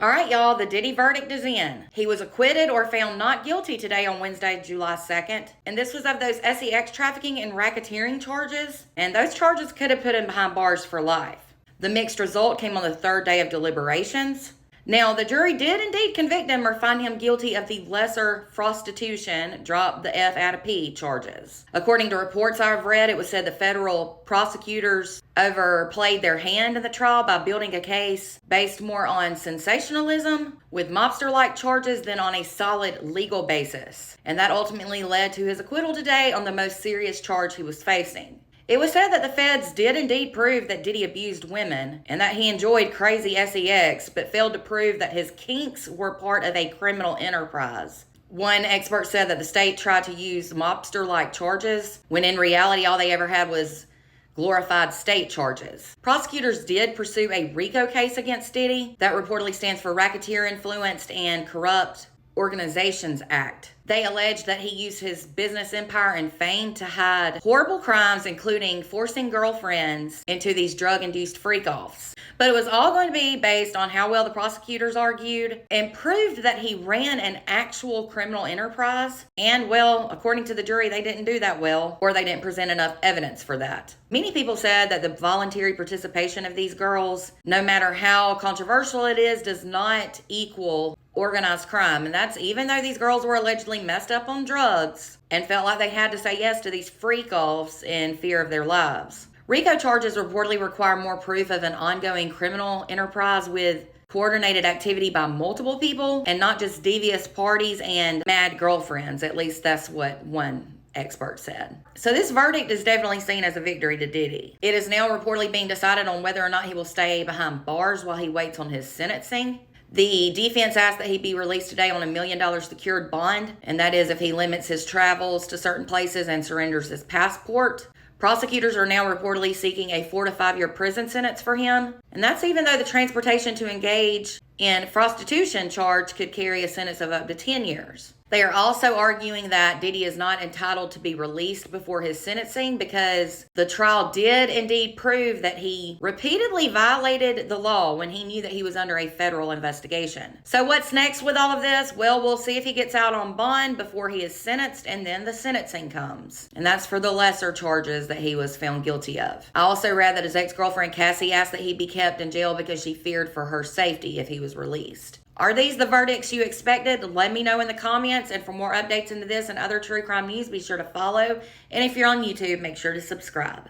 All right, y'all, the Diddy verdict is in. He was acquitted or found not guilty today on Wednesday, July 2nd. And this was of those sex trafficking and racketeering charges. And those charges could have put him behind bars for life. The mixed result came on the third day of deliberations. Now, the jury did indeed convict him or find him guilty of the lesser prostitution, drop the F out of P charges. According to reports I've read, it was said the federal prosecutors overplayed their hand in the trial by building a case based more on sensationalism with mobster-like charges than on a solid legal basis. And that ultimately led to his acquittal today on the most serious charge he was facing. It was said that the feds did indeed prove that Diddy abused women and that he enjoyed crazy sex, but failed to prove that his kinks were part of a criminal enterprise. One expert said that the state tried to use mobster-like charges, when in reality all they ever had was glorified state charges. Prosecutors did pursue a RICO case against Diddy. That reportedly stands for Racketeer Influenced and Corrupt Organizations Act. They alleged that he used his business empire and fame to hide horrible crimes, including forcing girlfriends into these drug-induced freak-offs. But it was all going to be based on how well the prosecutors argued and proved that he ran an actual criminal enterprise. And, well, according to the jury, they didn't do that well, or they didn't present enough evidence for that. Many people said that the voluntary participation of these girls, no matter how controversial it is, does not equal organized crime. And that's even though these girls were allegedly messed up on drugs and felt like they had to say yes to these freak-offs in fear of their lives. RICO charges reportedly require more proof of an ongoing criminal enterprise with coordinated activity by multiple people and not just devious parties and mad girlfriends. At least that's what one expert said. So this verdict is definitely seen as a victory to Diddy. It is now reportedly being decided on whether or not he will stay behind bars while he waits on his sentencing. The defense asked that he be released today on $1 million secured bond, and that is if he limits his travels to certain places and surrenders his passport. Prosecutors are now reportedly seeking a 4 to 5 year prison sentence for him, and that's even though the transportation to engage in prostitution charge could carry a sentence of up to 10 years. They are also arguing that Diddy is not entitled to be released before his sentencing because the trial did indeed prove that he repeatedly violated the law when he knew that he was under a federal investigation. So what's next with all of this? Well, we'll see if he gets out on bond before he is sentenced, and then the sentencing comes. And that's for the lesser charges that he was found guilty of. I also read that his ex-girlfriend Cassie asked that he be kept in jail because she feared for her safety if he was released. Are these the verdicts you expected? Let me know in the comments. And for more updates into this and other true crime news, be sure to follow. And if you're on YouTube, make sure to subscribe.